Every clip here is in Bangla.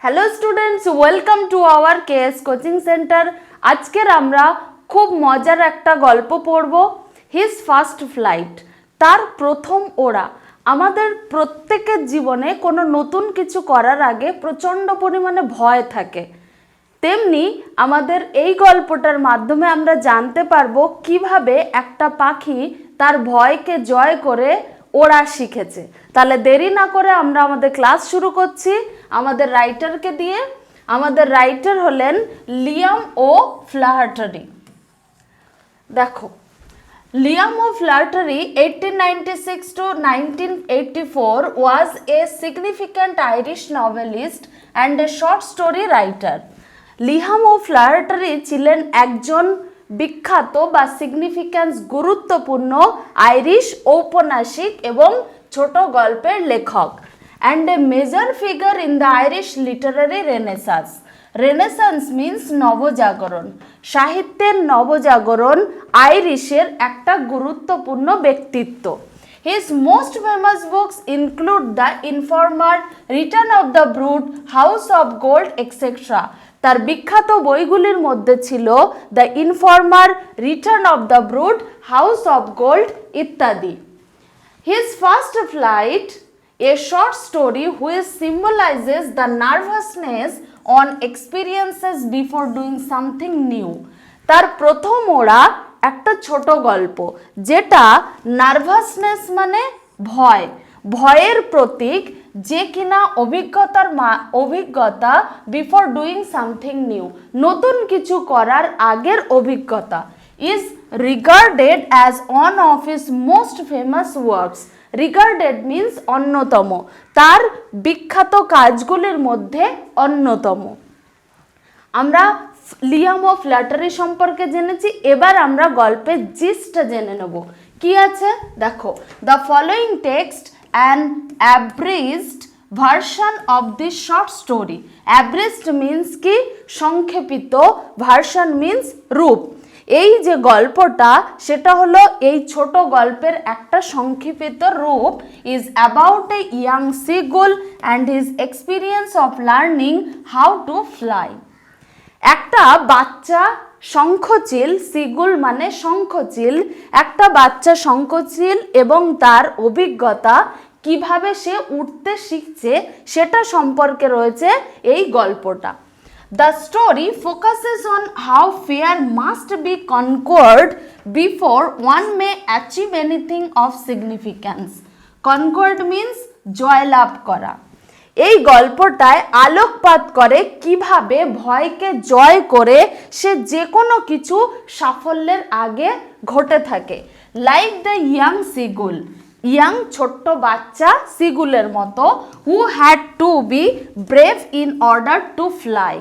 Hello students, welcome to our KS coaching centre. আজকের আমরা খুব মজার একটা গল্প পড়ব, হিজ ফার্স্ট ফ্লাইট, তার প্রথম ওড়া। আমাদের প্রত্যেকের জীবনে কোনো নতুন কিছু করার আগে প্রচণ্ড পরিমাণে ভয় থাকে, তেমনি আমাদের এই গল্পটার মাধ্যমে আমরা জানতে পারবো কিভাবে একটা পাখি তার ভয়কে জয় করে ওড়া শিখেছে। তাহলে দেরি না করে আমরা আমাদের ক্লাস শুরু করছি আমাদের রাইটারকে দিয়ে। আমাদের রাইটার হলেন লিয়াম ও ফ্লাহার্টারি। দেখো, Liam O ফ্লাহার্টারি 1896 to 1984 was a significant Irish novelist and a short story writer. Liam O'Flaherty ছিলেন একজন বিখ্যাত বা সিগনিফিক্যান্স গুরুত্বপূর্ণ আইরিশ ঔপন্যাসিক এবং ছোট গল্পের লেখক, and a major figure in the Irish literary renaissance. Renaissance means নবজাগরণ, সাহিত্যের নবজাগরণ আইরিশের একটা গুরুত্বপূর্ণ ব্যক্তিত্ব। His most famous books include The Informer, Return of the Brood, House of Gold, etc. তার বিখ্যাত বইগুলির মধ্যে ছিল the informer, return of the brood, house of gold ইত্যাদি। His first flight, a short story which symbolises the nervousness on experiences before doing something new. তার প্রথম ওড়া একটা ছোট গল্প, যেটা নার্ভাসনেস মানে ভয়, ভয়ের প্রতীক, যে কিনা অভিজ্ঞতা বিফোর ডুইং সামথিং নিউ, নতুন কিছু করার আগের অভিজ্ঞতা। Is regarded as one of his most famous works. Regarded means অন্যতম, তার বিখ্যাত কাজগুলির মধ্যে অন্যতম। আমরা লিয়াম ও ফ্ল্যাটারি সম্পর্কে জেনেছি, এবার আমরা গল্পের জিস্টটা জেনে নেব। কি আছে দেখো, the following text an abridged version of this short story. Abridged means কি সংক্ষেপিত, version means রূপ। এই যে গল্পটা সেটা হলো এই ছোট গল্পের একটা সংক্ষেপিত রূপ। is about a young seagull and his experience of learning how to fly. একটা বাচ্চা শঙ্খচিল, সিগুল মানে শঙ্খচিল, একটা বাচ্চা শঙ্খচিল এবং তার অভিজ্ঞতা কিভাবে সে উঠতে শিখছে সেটা সম্পর্কে রয়েছে এই গল্পটা। The story focuses on how fear must be conquered before one May achieve anything of significance. Conquered means জয়লাভ করা। এই গল্পটায় আলোকপাত করে কিভাবে ভয়কে জয় করে সে যে কোনো কিছু সাফল্যের আগে ঘটে থাকে। লাইক দ্য ইয়াং সিগুল, ইয়াং ছোট্ট বাচ্চা সিগুলের মতো, who had to B brave in order to fly.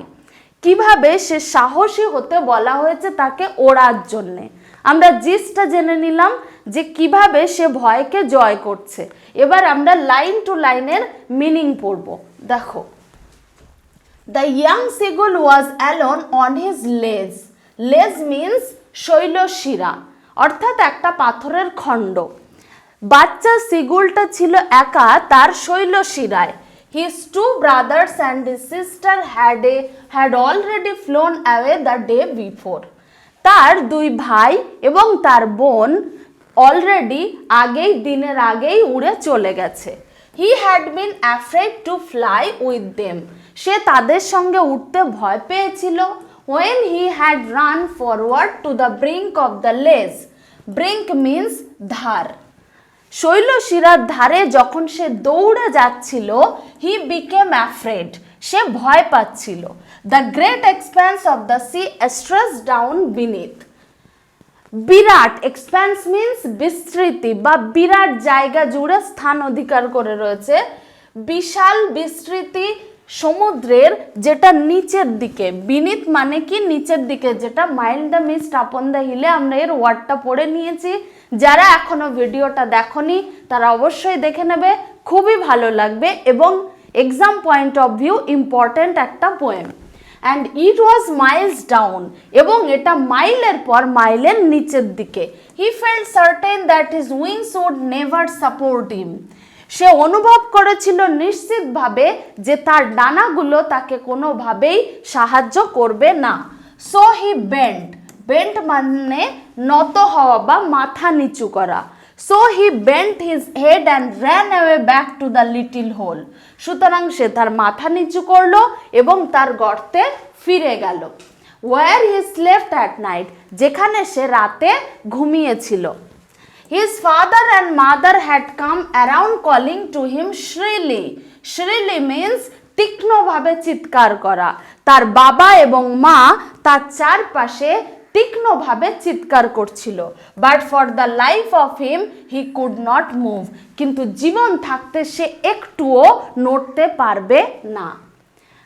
কিভাবে সে সাহসী হতে বলা হয়েছে তাকে ওড়ার জন্যে। আমরা জিস্টটা জেনে নিলাম যে কিভাবে সে ভয়কে জয় করছে। এবার আমরা লাইন টু লাইনের মিনিং পড়ব। দেখো, the young seagull was alone on his ledge. Ledge means শৈলশিরা, অর্থাৎ একটা পাথরের খণ্ড। বাচ্চা সিগুলটা ছিল একা তার শৈলশিরায়। His two brothers and his sister had already flown away the day before. তার দুই ভাই এবং তার বোন অলরেডি দিনের আগেই উড়ে চলে গেছে। He had been afraid to fly with them. সে তাদের সঙ্গে উঠতে ভয় পেয়েছিল। When he had run forward to the brink of the ledge. Brink means ধার। শৈলশিরার ধারে যখন সে দৌড়ে যাচ্ছিল, হি বিকেম অ্যাফ্রেড, সে ভয় পাচ্ছিল। The great expands of the sea stretched down beneath. Virat, expands means বিস্তৃতি বা বিরাট জায়গা জুড়ে স্থান অধিকার করে রয়েছে। বিশাল বিস্তৃতি সমুদ্রের যেটা নিচের দিকে, বিনিথ মানে কি নিচের দিকে, যেটা mild the mist upon the হিলে, আমরা এর ওয়ার্ডটা পড়ে নিয়েছি। যারা এখনো ভিডিওটা দেখনি তারা অবশ্যই দেখে নেবে, খুবই ভালো লাগবে এবং exam point of view important একটা poem. And it was miles down, এবং এটা মাইলের পর মাইলের নিচের দিকে। He felt certain that his wings would never support him. সে অনুভব করেছিল নিশ্চিতভাবে যে তার ডানাগুলো তাকে কোনোভাবেই সাহায্য করবে না। সো হি বেন্ট মানে নত হওয়া বা মাথা নিচু করা। So he bent his head and ran away back to the little hole. সুতরাং সে তার মাথা নিচু করলো এবং তার গর্তে ফিরে গেল। Where he slept at night, যেখানে সে রাতে ঘুমিয়েছিল। His father and mother had come around calling to him shrilly. Shrilly means তীক্ষ্ণভাবে চিৎকার করা। তার বাবা এবং মা তার চারপাশে তীক্ষ্ণভাবে চিৎকার করছিল। But for the life of him he could not move, কিন্তু জীবন থাকতে সে একটুও নড়তে পারবে না।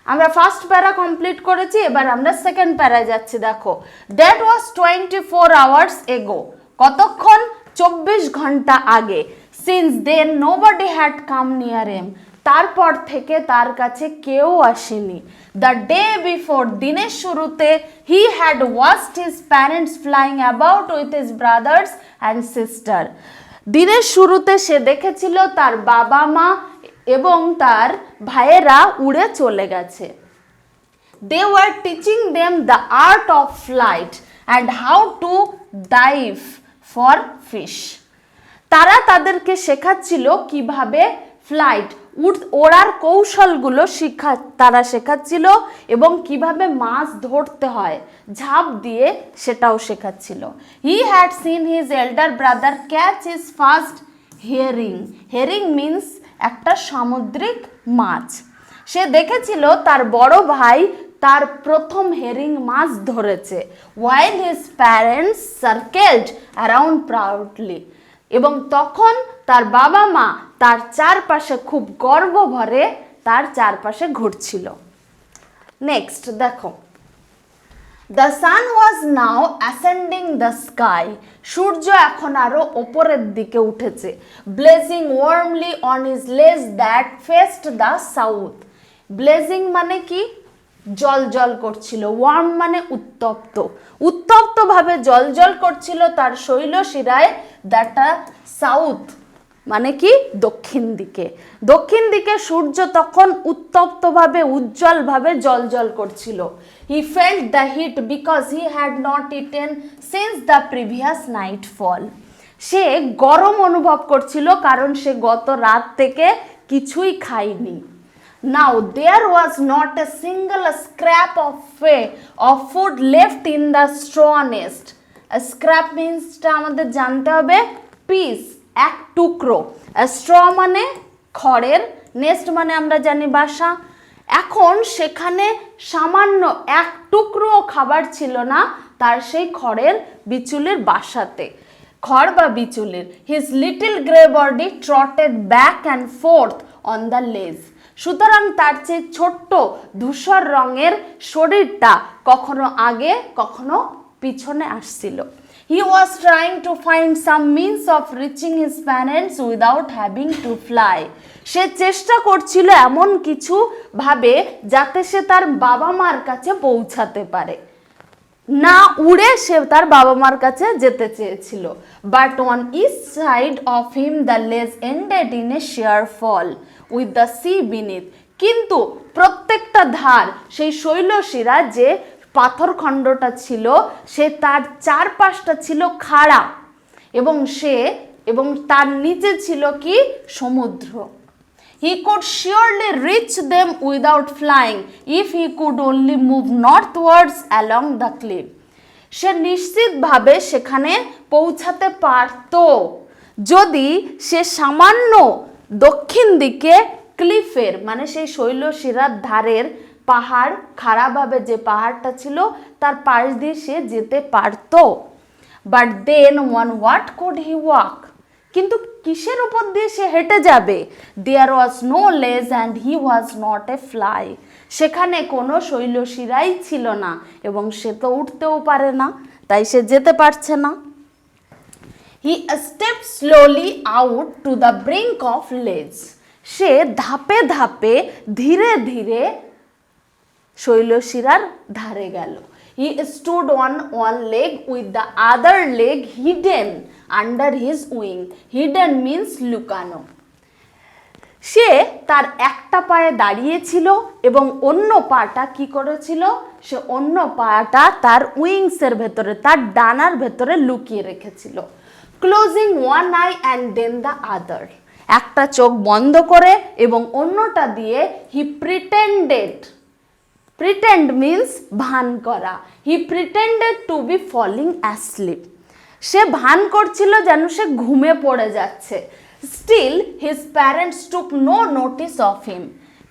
আমরা ফার্স্ট প্যারা কমপ্লিট করেছি, এবার আমরা সেকেন্ড প্যারায় যাচ্ছি। দেখো, দ্যাট ওয়াজ 24 hours ago, কতক্ষণ? 24 ঘন্টা আগে। Since then nobody had come near him, তারপর থেকে তার কাছে কেউ আসেনি। দ্য ডে বিফোর, দিনের শুরুতে, he had watched his parents flying about with his brothers and sister, দিনের শুরুতে সে দেখেছিল তার বাবা মা এবং তার ভাইয়েরা উড়ে চলে গেছে। They were teaching them the art of flight and how to dive for fish. তারা তাদেরকে শেখাচ্ছিল কিভাবে ফ্লাইট ওড়ার কৌশলগুলো তারা শেখাচ্ছিল এবং কিভাবে মাছ ধরতে হয় ঝাঁপ দিয়ে সেটাও শেখাচ্ছিল। He had seen his elder brother catch his first herring. Herring means একটা সামুদ্রিক মাছ। সে দেখেছিল তার বড় ভাই তার প্রথম হেরিং মাছ ধরেছে। while his parents circled around proudly, এবং তখন তার বাবা মা তার চারপাশে খুব গর্ব ভরে তার চারপাশে ঘুরছিল। নেক্সট দেখো, The sun was now ascending the sky. সূর্য এখন আরো ওপরের দিকে উঠেছে। Blazing warmly on his legs that faced the south. Blazing মানে কি? জল করছিল। ওয়ার্ম মানে উত্তপ্ত। উত্তপ্তভাবে জল করছিল তার শৈলশিরায়। দ্যাটা সাউথ মানে কি? দক্ষিণ দিকে। দক্ষিণ দিকে সূর্য তখন উত্তপ্তভাবে উজ্জ্বলভাবে জল করছিল। He felt the heat because he had not eaten since the previous nightfall. সে গরম অনুভব করছিল কারণ সে গত রাত থেকে কিছুই খায়নি। Now there was not a single scrap of food left in the straw nest. A scrap means আমাদের জানতে হবে পিস, এক টুকরো। straw মানে খড়ের, নেস্ট মানে আমরা জানি বাসা। এখন সেখানে সামান্য এক টুকরো খাবার ছিল না তার সেই খড়ের বিচুলির বাসাতে, খড় বা বিচুলির। His little grey body trotted back and forth on the ledge. সুতরাং তার চেয়ে ছোট্ট ধূসর রঙের শরীরটা কখনো আগে কখনো পিছনে আসছিল। He was trying to find some means of reaching his parents without having to fly. সে চেষ্টা করছিল এমন কিছু ভাবে যাতে সে তার বাবা মার কাছে পৌঁছাতে পারে, না উড়ে সে তার বাবা মার কাছে যেতে চেয়েছিল। But on each side of him the ledge ended in a sheer fall with the sea beneath. কিন্তু প্রত্যেকটা ধার, সেই শৈলশিরা যে পাথরখণ্ডটা ছিল সে তার চারপাশটা ছিল খাড়া এবং তার নিচে ছিল কি? সমুদ্র। He could surely reach them without flying if he could only move northwards along the cliff. সে নিশ্চিতভাবে সেখানে পৌঁছাতে পারত যদি সে সামান্য দক্ষিণ দিকে ক্লিফের মানে সেই শৈলশিরার ধারের পাহাড়, খাড়াভাবে যে পাহাড়টা ছিল তার পাশ দিয়ে সে যেতে পারত। But then on what could he walk? কিন্তু কিসের উপর দিয়ে সে হেঁটে যাবে? There was no ledge and he was not a fly. সেখানে কোনো শৈলশিরাই ছিল না এবং সে তো উঠতেও পারে না, তাই সে যেতে পারছে না। He stepped slowly out to the brink of ledge. সে ধাপে ধাপে ধীরে ধীরে শৈলশিরার ধারে গেল। He stood on one leg with the other leg hidden under his wing. Hidden means লুকানো। সে তার একটা পায়ে দাঁড়িয়েছিল এবং অন্য পাটা কি করেছিল, সে অন্য পাটা তার উইংসের ভেতরে, তার ডানার ভেতরে লুকিয়ে রেখেছিল। Closing one eye and then the other, একটা চোখ বন্ধ করে এবং অন্যটা দিয়ে হি প্রিটেন্ডেড, প্রিটেন্ড মিন্স ভান করা, he pretended to be falling asleep, সে ভান করছিল যেন সে ঘুমে পড়ে যাচ্ছে। Still his parents took no notice of him,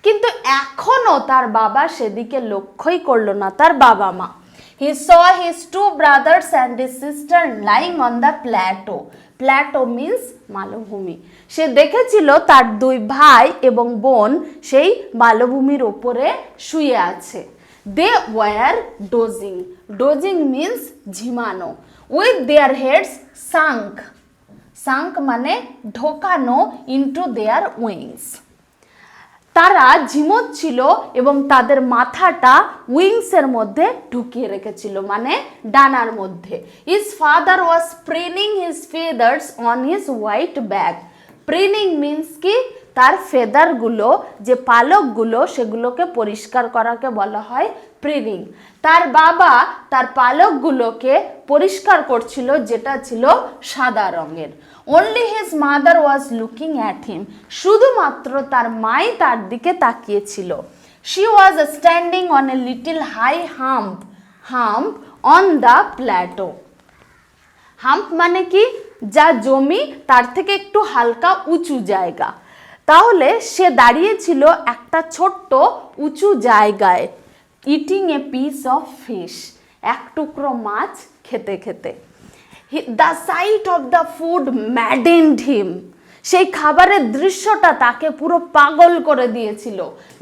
কিন্তু এখনও তার বাবা সেদিকে লক্ষ্যই করলো না, তার বাবা মা। He saw his two brothers and his sister lying on the plateau, plateau means মালভূমি, সে দেখেছিল তার দুই ভাই এবং বোন সেই মালভূমির ওপরে শুয়ে আছে। They were dozing, dozing means ঝিমানো, with their heads sunk, sunk মানে ঢোকানো, ইন্টু দেয়ার উইংস, তারা ঝিমোচ্ছিল এবং তাদের মাথাটা উইংসের মধ্যে ঢুকিয়ে রেখেছিল, মানে ডানার মধ্যে। His father was preening his feathers on his white back, preening means কি, তার ফেদারগুলো, যে পালকগুলো, সেগুলোকে পরিষ্কার করাকে বলা হয় প্রিনিং। তার বাবা তার পালকগুলোকে পরিষ্কার করছিল, যেটা ছিল সাদা রঙের। Only his mother was looking at him, শুধুমাত্র তার মাই তার দিকে তাকিয়েছিল। She was standing on a little high hump, hump on the plateau, hump মানে কি, যা জমি তার থেকে একটু হালকা উঁচু জায়গা, তাহলে সে দাঁড়িয়েছিল একটা ছোট্ট উঁচু জায়গায়। Eating a piece of fish, এক টুকরো মাছ খেতে খেতে। The sight of the food maddened him, সেই খাবারের দৃশ্যটা তাকে পুরো পাগল করে দিয়েছিল।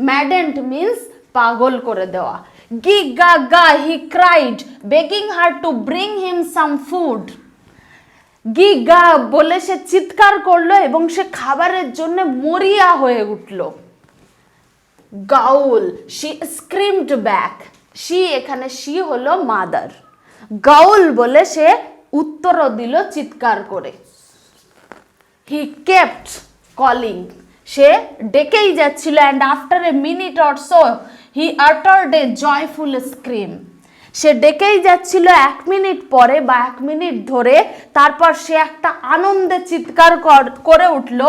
ম্যাডেন্ড মিন্স পাগল করে দেওয়া। গি গা গা he cried begging her to bring him some food, গি গা বলে সে চিৎকার করলো এবং সে খাবারের জন্য মরিয়া হয়ে উঠল। Gaol, she screamed back, she এখানে শি হলো মাদার, গাউল বলে সে উত্তরও দিল চিৎকার করে। হি কেপ্ট কলিং, সে ডেকেই যাচ্ছিল। And after a minute or so he uttered a joyful scream, সে ডেকেই যাচ্ছিল, 1 মিনিট পরে বা 1 মিনিট ধরে, তারপর সে একটা আনন্দে চিৎকার করে উঠল।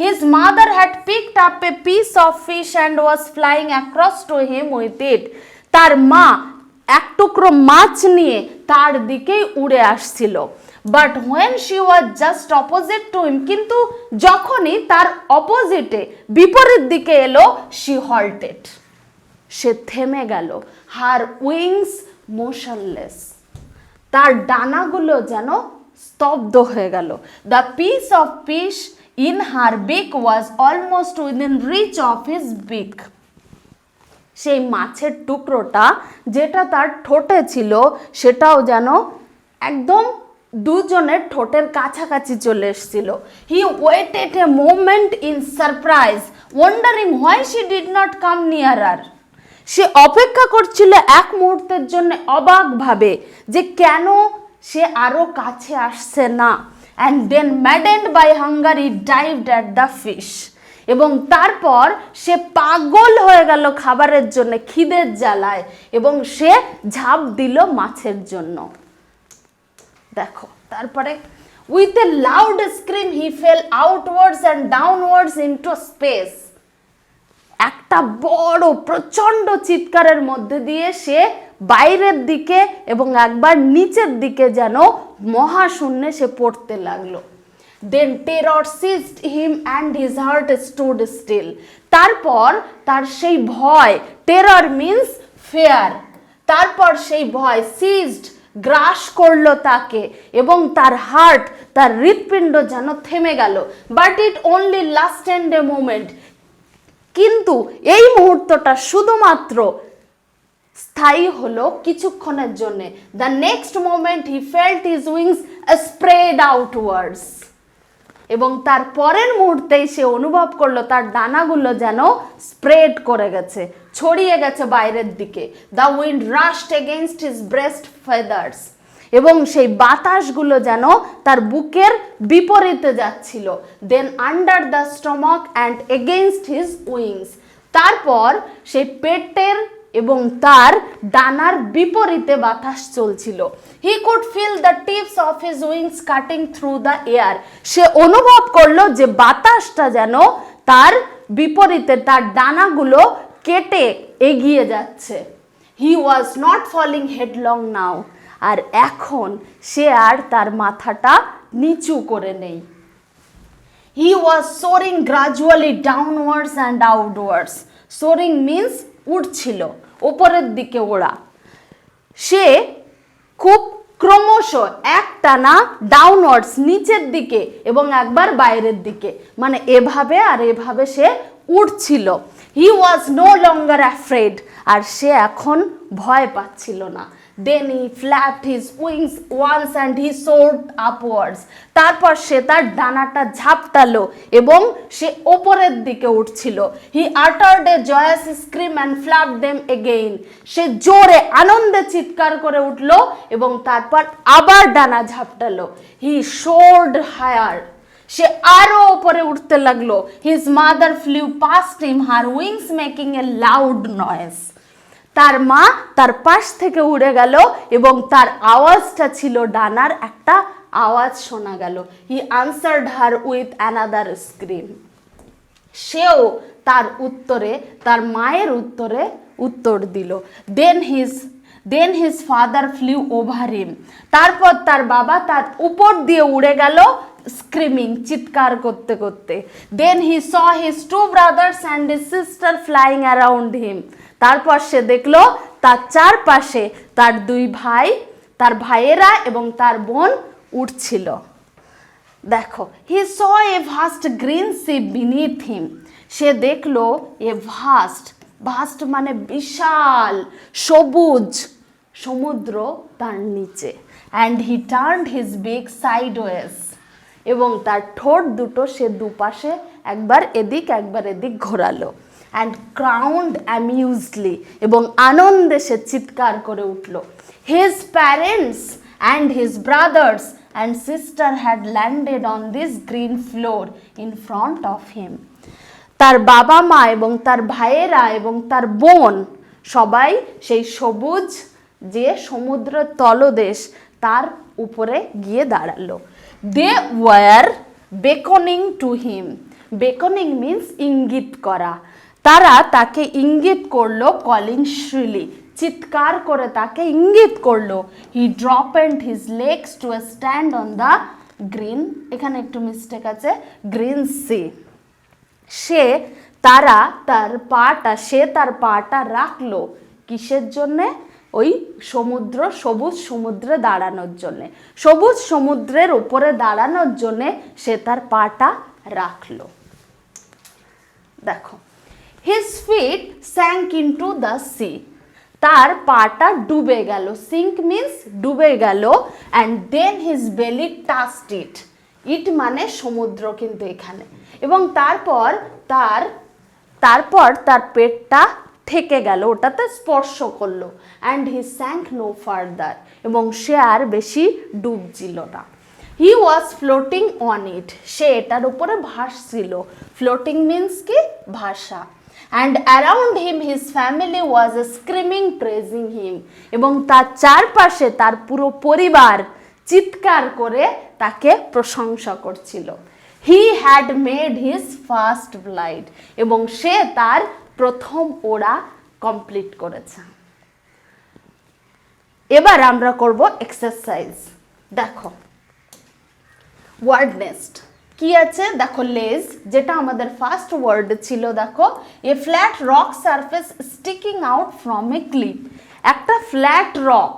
His mother had picked up a piece of fish and was flying across to him with it, তার মা এক টুকরো মাছ নিয়ে তার দিকেই উড়ে আসছিল। But when she was just opposite to him, কিন্তু যখনই তার অপোজিটে, বিপরীত দিকে এলো, শি হল্টেড, সে থেমে গেল। হার উইংস মোশনলেস, তার ডানাগুলো যেন স্তব্ধ হয়ে গেল। The piece of fish in her beak was almost within reach of his beak, সেই মাছের টুকরোটা যেটা তার ঠোঁটে ছিল, সেটাও যেন একদম দুজনের ঠোঁটের কাছাকাছি চলে এসেছিল। He waited a moment in surprise wondering why she did not come nearer, সে অপেক্ষা করছিল এক মুহূর্তের জন্য অবাকভাবে যে কেন সে আরো কাছে আসছে না। And then maddened by hunger he dived at the fish, এবং তারপর সে পাগল হয়ে গেল খাবারের জন্য, খিদের জ্বালায়, এবং সে ঝাঁপ দিল মাছের জন্য। দেখো তারপরে, with a loud scream he fell outwards and downwards into space, একটা বড় প্রচন্ড চিৎকারের মধ্যে দিয়ে সে বাইরের দিকে এবং একবার নিচের দিকে যেন মহাশূন্যে সে পড়তে লাগলো। Then terror seized him and his heart stood still, তারপর তার সেই ভয়, টেরর মিন্স ফেয়ার, তারপর সেই ভয় সিজড গ্রাস করলো তাকে এবং তার হার্ট, তার হৃৎপিণ্ড যেন থেমে গেল। But it only lasted a moment, কিন্তু এই মুহূর্তটা শুধুমাত্র স্থায়ী হলো কিছুক্ষণের জন্য। The next moment he felt his wings spread outwards, এবং তার পরের মুহূর্তেই সে অনুভব করলো তার ডানাগুলো যেন স্প্রেড করে গেছে, ছড়িয়ে গেছে বাইরের দিকে। The wind rushed against his breast feathers, এবং সেই বাতাসগুলো যেন তার বুকের বিপরীতে যাচ্ছিল। Then under the stomach and against his wings, তারপর সেই পেটের এবং তার ডানার বিপরীতে বাতাস চলছিল। He could feel the tips of his wings cutting through the air, সে অনুভব করলো যে বাতাসটা যেন তার বিপরীতে তার ডানাগুলো কেটে এগিয়ে যাচ্ছে। হি ওয়াজ নট ফলিং হেডলং নাও, আর এখন সে আর তার মাথাটা নিচু করে নেই। He was soaring gradually downwards and outwards, soaring means উড়ছিল, ওপরের দিকে ওড়া। সে খুব ক্রমশ একটানা ডাউনওয়ার্ডস নিচের দিকে এবং একবার বাইরের দিকে, মানে এভাবে আর এভাবে সে উঠছিল। হি ওয়াজ নো লঙ্গার অ্যাফ্রেড, আর সে এখন ভয় পাচ্ছিল না। Then he flapped his wings once and he soared upwards, তারপর সে তার ডানাটা ঝাপটালো এবং সে ওপরের দিকে উঠছিল। He uttered a joyous scream and flapped them again, সে জোরে আনন্দে চিৎকার করে উঠলো এবং তারপর আবার ডানা ঝাপটালো। হি সোর্ড হায়ার, সে আরো উপরে উঠতে লাগলো। His mother flew past him, her wings making a loud noise, তার মা তার পাশ থেকে উড়ে গেল এবং তার আওয়াজটা ছিল ডানার একটা আওয়াজ শোনা গেল। He answered her with another scream, সেও তার উত্তরে, তার মায়ের উত্তরে উত্তর দিল। Then his father flew over him, তারপর তার বাবা তার উপর দিয়ে উড়ে গেল স্ক্রিমিং, চিৎকার করতে করতে। Then he saw his two brothers and his sister flying around him, তারপর সে দেখলো তার চারপাশে তার দুই ভাই, তার ভাইয়েরা এবং তার বোন উঠছিল। দেখো, he saw a vast green sea beneath him, সে দেখলো এ ভাস্ট, ভাস্ট মানে বিশাল, সবুজ সমুদ্র তার নিচে। And he turned his big sideways, এবং তার ঠোঁট দুটো সে দুপাশে একবার এদিক একবার এদিক ঘোরালো। অ্যান্ড ক্রাউন্ড অ্যামিউজলি, এবং আনন্দে সে চিৎকার করে উঠল। His parents and his brothers and sister had landed on this green floor in front of him, তার বাবা মা এবং তার ভাইয়েরা এবং তার বোন সবাই সেই সবুজ যে সমুদ্রের তলদেশ তার উপরে গিয়ে দাঁড়ালো। They were beckoning to him, beckoning means ইঙ্গিত করা, তারা তাকে ইঙ্গিত করলো। কলিং শ্রিলি, চিৎকার করে তাকে ইঙ্গিত করলো। He dropped his legs to stand on the green, এখানে একটু মিস্টেক আছে, গ্রিন সি, সে তার পাটা রাখলো কিসের জন্যে? ওই সমুদ্র, সবুজ সমুদ্রে দাঁড়ানোর জন্যে, সবুজ সমুদ্রের উপরে দাঁড়ানোর জন্যে সে তার পাটা রাখলো। দেখো, his fit sank into the sea, তার পাটা ডুবে গেল, সিঙ্ক মিন্স ডুবে গেল। অ্যান্ড দেন হিজ বেলি টাচড ইট, ইট মানে সমুদ্র কিন্তু এখানে, এবং তারপর তার পেটটা ঠেকে গেল, ওটাতে স্পর্শ করলো। And he sank no further, এবং সে আর বেশি ডুবছিল না। হি ওয়াজ ফ্লোটিং অন ইট, সে এটার উপরে ভাসছিল। ফ্লোটিং মিন্স কি? ভাসা। And around him his family was screaming praising him, এবং তার চারপাশে তার পুরো পরিবার চিৎকার করে তাকে প্রশংসা করছিল। He had made his first flight, এবং সে তার প্রথম ওড়া কমপ্লিট করেছে। এবার আমরা করব এক্সারসাইজ। দেখো, ওয়ার্ড নেস্ট কি আছে? দেখো, লেজ, যেটা আমাদের ফার্স্ট ওয়ার্ড ছিল। দেখো, a flat rock surface sticking out from a cliff, একটা ফ্ল্যাট রক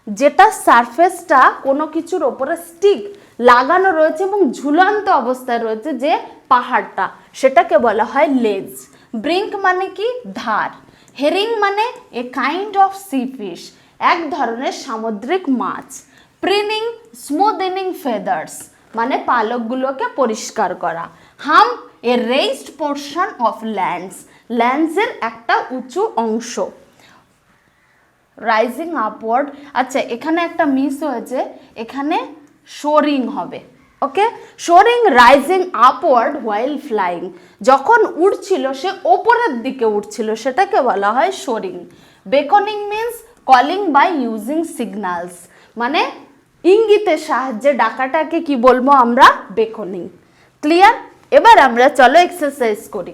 যেটা সারফেসটা কোনো কিছুর ওপরে স্টিক লাগানো রয়েছে এবং ঝুলন্ত অবস্থায় রয়েছে, যে পাহাড়টা, সেটাকে বলা হয় লেজ। ব্রিঙ্ক মানে কি? ধার। হেরিং মানে a kind of C fish, এক ধরনের সামুদ্রিক মাছ। প্রিনিং, স্মুথেনিং ফেদার্স মানে পালকগুলোকে পরিষ্কার করা। Hmm, a raised portion of lands, ল্যান্ডসের একটা উঁচু অংশ। Rising upward. আচ্ছা এখানে একটা মিস হয়েছে, এখানে সোরিং হবে। Okay, soaring rising upward while flying, যখন উড়ছিল সে ওপরের দিকে উঠছিল সেটাকে বলা হয় soaring. Beckoning means calling by using signals, মানে ইঙ্গিতের সাহায্যে ডাকাটাকে কি বলবো আমরা, বেকনিং। ক্লিয়ার? এবার আমরা চলো এক্সারসাইজ করি।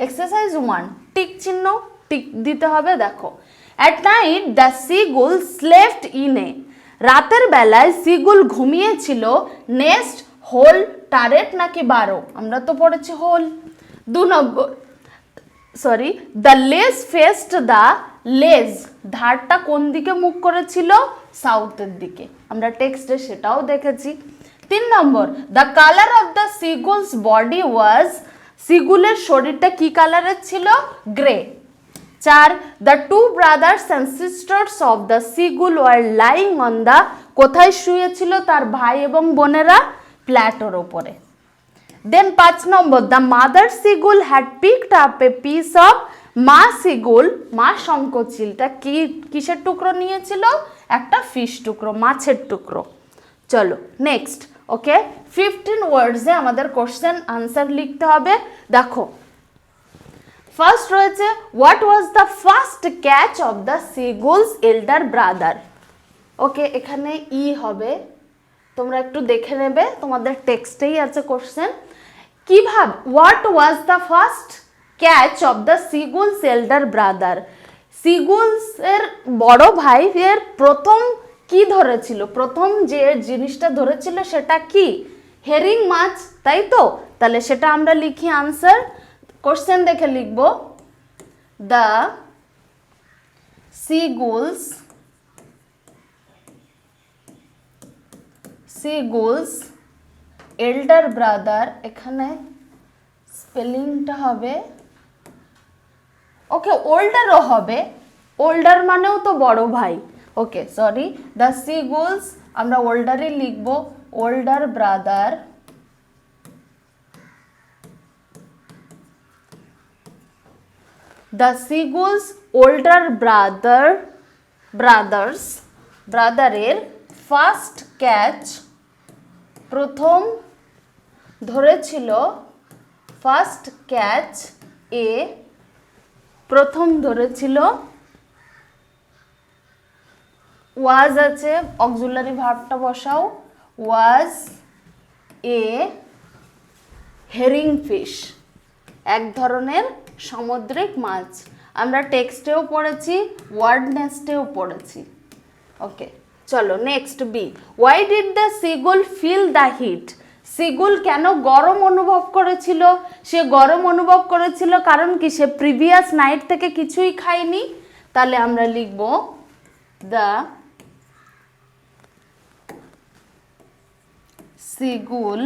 এক্সারসাইজ 1, টিক চিহ্ন টিক দিতে হবে। দেখো, at night the seagull slept in a, রাতের বেলায় সিগুল ঘুমিয়েছিল নেস্ট হোল টারেট নাকি বারো, আমরা তো পড়েছি হোল। 2 নম্বর, সরি, দ্য লেজ ফেস্ট দ্য লেজ, ধারটা কোন দিকে মুখ করেছিল, সাউথের দিকে, আমরা টেক্সটে সেটাও দেখেছি। 3 number, the colour of the seagull's body was, সিগুলের শরীরটা কি কালারের ছিল, grey. 4, the two brothers and sisters of the seagull were lying on the, কোথায় শুয়েছিল তার ভাই এবং বোনেরা, প্ল্যাটোর ওপরে। Then 5 number, the mother seagull had picked up a piece of, মা সিগুল, মা শঙ্খচিলটা কি কিসের টুকরো নিয়েছিল, একটা ফিশ টুকরো, মাছের টুকরো। চলো নেক্সট। ওকে, 15 ওয়ার্ডসে আমাদের কোশ্চেন আনসার লিখতে হবে। দেখো, ফার্স্ট রয়েছে, what was the first catch of the seagull's elder brother. Okay, এখানে ই হবে, তোমরা একটু দেখে নেবে, তোমাদের টেক্সটেই আছে কোশ্চেন। কিভাবে, what was the first catch of the seagull's elder brother, seagulls এর বড় ভাই এর প্রথম কি ধরেছিল, প্রথম যে জিনিসটা ধরেছিল সেটা কি, হেরিং মাছ, তাই তো? তাহলে সেটা আমরা লিখি আনসার, কোশ্চেন দেখে লিখব, দ্য সিগুলস এল্ডার ব্রাদার, এখানে স্পেলিংটা হবে, ওকে ওল্ডারও হবে, ওল্ডার মানেও তো বড় ভাই। ওকে সরি, দ্য সিগুলস আমরা ওল্ডারই লিখব, older brother, the seagull's older ব্রাদারের ফার্স্ট ক্যাচ, প্রথম ধরেছিল, ফার্স্ট ক্যাচ এ, প্রথম ধরেছিল, ওয়াজ আছে, অক্সিলারি ভার্বটা বসাও, ওয়াজ এ হেরিং ফিশ, এক ধরনের সামুদ্রিক মাছ, আমরা টেক্সটেও পড়েছি, ওয়ার্ড নেস্টেও পড়েছি। ওকে চলো next B, why did the seagull feel the heat, seagull কেন গরম অনুভব করেছিল, সে গরম অনুভব করেছিল কারণ কি, সে প্রিভিয়াস নাইট থেকে কিছুই খায়নি। তাহলে আমরা লিখব, দ্য সিগুল,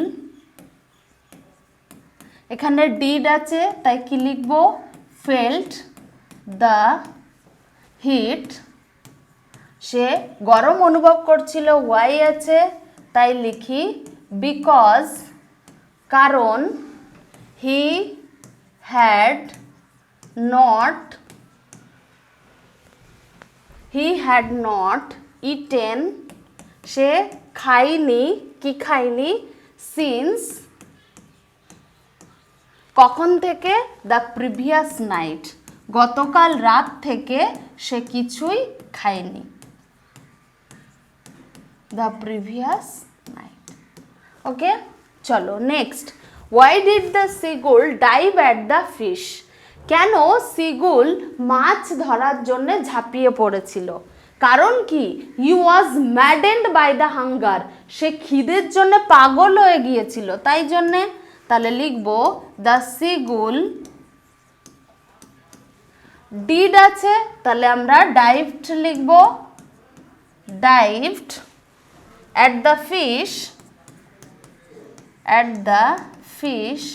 এখানে ডিড আছে তাই কি লিখব, ফেল্ট দ্য হিট, সে গরম অনুভব করছিল, ওয়াই আছে তাই লিখি বিকজ, কারণ, হি হ্যাড নট ইটেন, সে খায়নি, কি খায়নি, সিন্স, কখন থেকে, দ্য প্রিভিয়াস নাইট, গতকাল রাত থেকে সে কিছুই খায়নি, দ্য প্রিভিয়াস নাইট। ওকে চলো next, why did the seagull dive at the fish, কেন সিগুল মাছ ধরার জন্য ঝাঁপিয়ে পড়েছিল, কারণ কি, he was maddened by the hunger, সে খিদের জন্য পাগল হয়ে গিয়েছিল, তাই জন্যে। তাহলে লিখব, দ্য সিগুল, ডিড আছে তাহলে আমরা ডাইভড লিখব, ডাইভড at the fish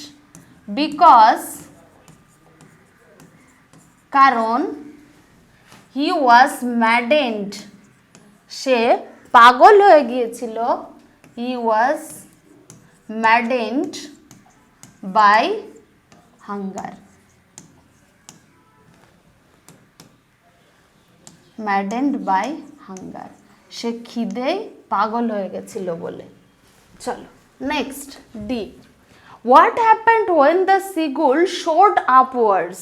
because, কারণ, he was maddened, সে পাগল হয়ে গিয়েছিল, he was maddened by hunger. Maddened by hunger, সে খিদেই পাগল হয়ে গেছিল বলে। চলো next D, what happened when the seagull soared upwards,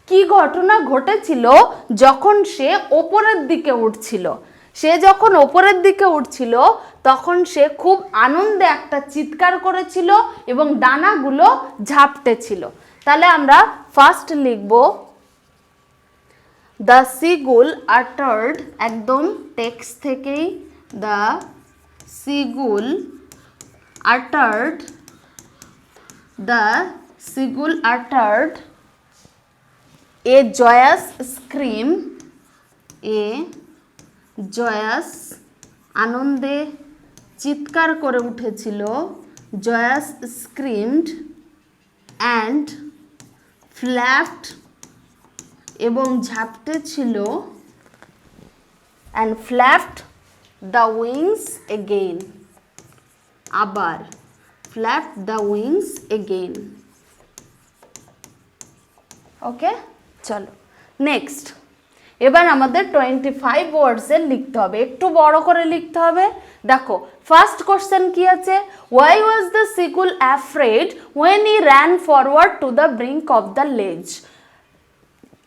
কি ঘটনা ঘটেছিল যখন সে ওপরের দিকে উঠছিল। সে যখন ওপরের দিকে উঠছিল তখন সে খুব আনন্দে একটা চিৎকার করেছিল এবং ডানাগুলো ঝাপটেছিল। তাহলে আমরা ফার্স্ট লিখব দ্য সিগুল আটার্ড, একদম টেক্সট থেকেই, the seagull uttered, the seagull uttered a joyous scream, a joyous আনন্দে চিৎকার করে উঠেছিল, জয়াস স্ক্রিমড অ্যান্ড ফ্ল্যাপড এবং ঝাপটে ছিল, অ্যান্ড ফ্ল্যাপড দ্য উইংস এগেইন, আবার ফ্ল্যাপড দ্য উইংস এগেইন। ওকে, চলো নেক্সট। এবার আমাদের 25 ওয়ার্ডসের লিখতে হবে, একটু বড় করে লিখতে হবে। দেখো ফার্স্ট কোশ্চেন কি আছে, why was the seagull afraid when he ran forward to the brink of the ledge,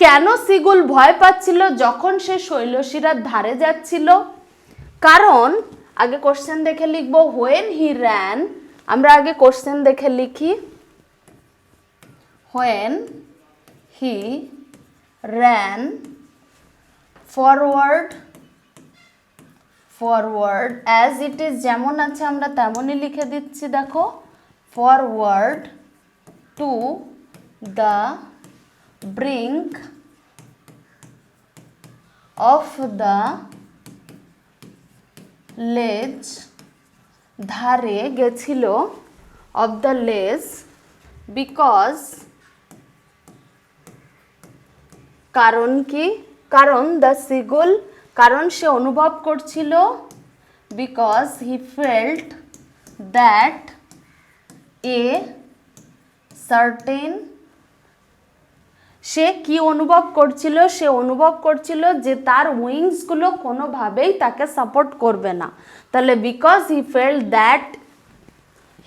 কেন সিগুল ভয় পাচ্ছিল যখন সে শৈলশিরার ধারে যাচ্ছিল? কারণ আগে কোশ্চেন দেখে লিখবো, হোয়েন হি র্যান, আমরা আগে কোশ্চেন দেখে লিখি, when he ran forward as it is, যেমন আছে আমরা তেমনই লিখে দিচ্ছি। দেখো forward to the brink of the ledge, ধারে গেছিল, of the ledge, because, কারণ কি, কারণ দ্য সিগুল, কারণ সে অনুভব করছিল, because he felt that a certain, সে কি অনুভব করছিল, সে অনুভব করছিল যে তার উইংসগুলো কোনোভাবেই তাকে সাপোর্ট করবে না। তাহলে because he felt that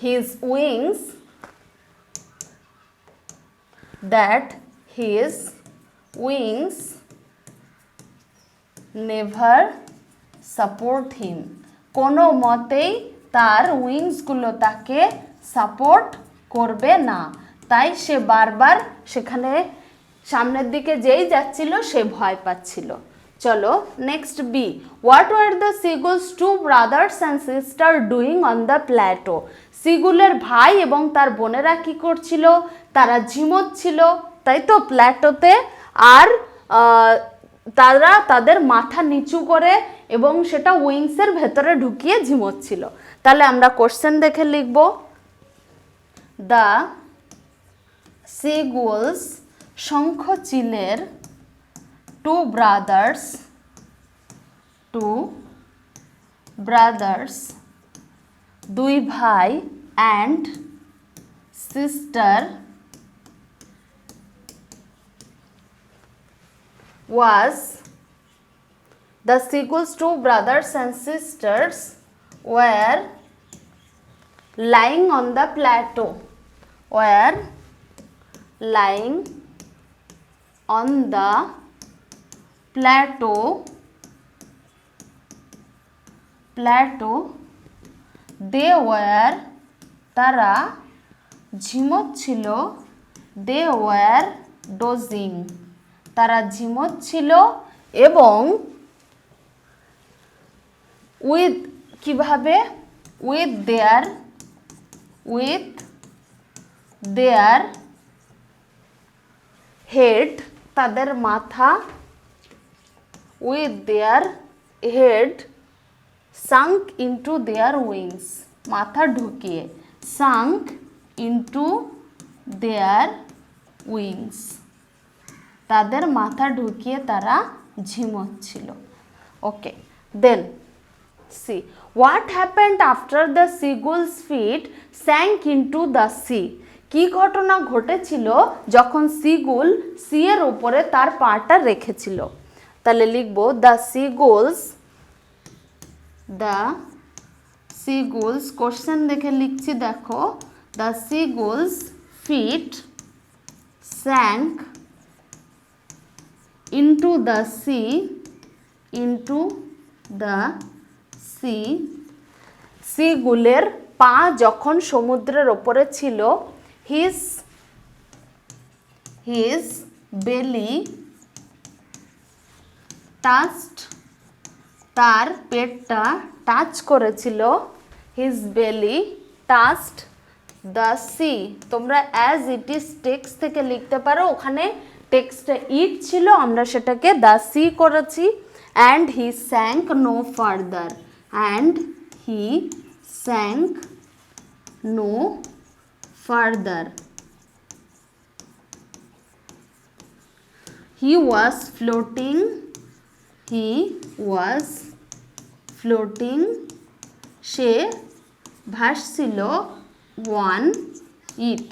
his wings, that his wings never support him, কোনো মতেই তার উইংসগুলো তাকে সাপোর্ট করবে না, তাই সে বারবার সেখানে সামনের দিকে যেই যাচ্ছিল সে ভয় পাচ্ছিল। চলো next B, what were the seagull's two brothers and sister doing on the plateau, সিগুলের ভাই এবং তার বোনেরা কি করছিল? তারা ঝিমোচ্ছিল, তাই তো, প্ল্যাটোতে। আর তারা তাদের মাথা নিচু করে এবং সেটা উইংসের ভেতরে ঢুকিয়ে ঝিমোচ্ছিল। তাহলে আমরা কোশ্চেন দেখে লিখব, দ্য সিগুলস, শঙ্খচিলের, টু ব্রাদার্স, দুই ভাই, and sister, was, the seagull's two brothers and sisters were lying on the plateau, were lying on the plateau, they were, তারা ঝিমোচ্ছিল, they were dozing, তারা ঝিমোচ্ছিল, এবং উইথ, কিভাবে, উইথ দেয়ার হেড, তাদের মাথা, with their head sunk into their wings, মাথা ঢুকিয়ে, সাঙ্ক ইন্টু দেয়ার উইংস, তাদের মাথা ঢুকিয়ে তারা ঝিমোচ্ছিল। Okay, then C, what happened after the seagull's feet sank into the sea, কি ঘটনা ঘটেছিল যখন সিগুল সি এর উপরে তার পাটা রেখেছিল? তাহলে লিখবো দ্য seagulls কোশ্চেন দেখে লিখছি দেখো the seagulls feet sank into the sea সিগুলের পা যখন সমুদ্রের ওপরে ছিল his belly touched তার পেটটা টাচ করেছিল his belly touched the sea তোমরা as it is টেক্সট থেকে লিখতে পারো ওখানে টেক্সটে ইট ছিল আমরা সেটাকে the sea করেছি and he sank no further and he sank no further he was floating say ভাসছিল on it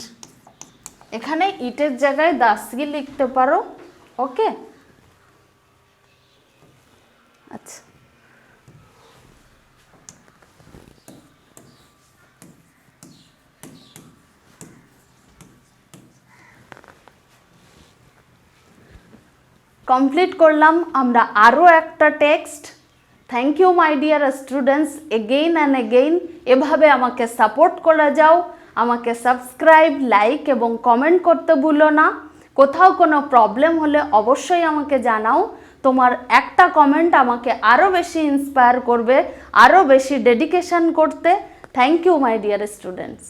এখানে ইটের জায়গায় the sea লিখতে পারো ওকে আচ্ছা কমপ্লিট করলাম আমরা আরও একটা text thank you my dear students again and again এভাবে আমাকে সাপোর্ট করে যাও আমাকে সাবস্ক্রাইব লাইক এবং কমেন্ট করতে ভুলো না কোথাও কোনো প্রবলেম হলে অবশ্যই আমাকে জানাও তোমার একটা কমেন্ট আমাকে আরও বেশি ইন্সপায়ার করবে আরও বেশি ডেডিকেশন করতে thank you my dear students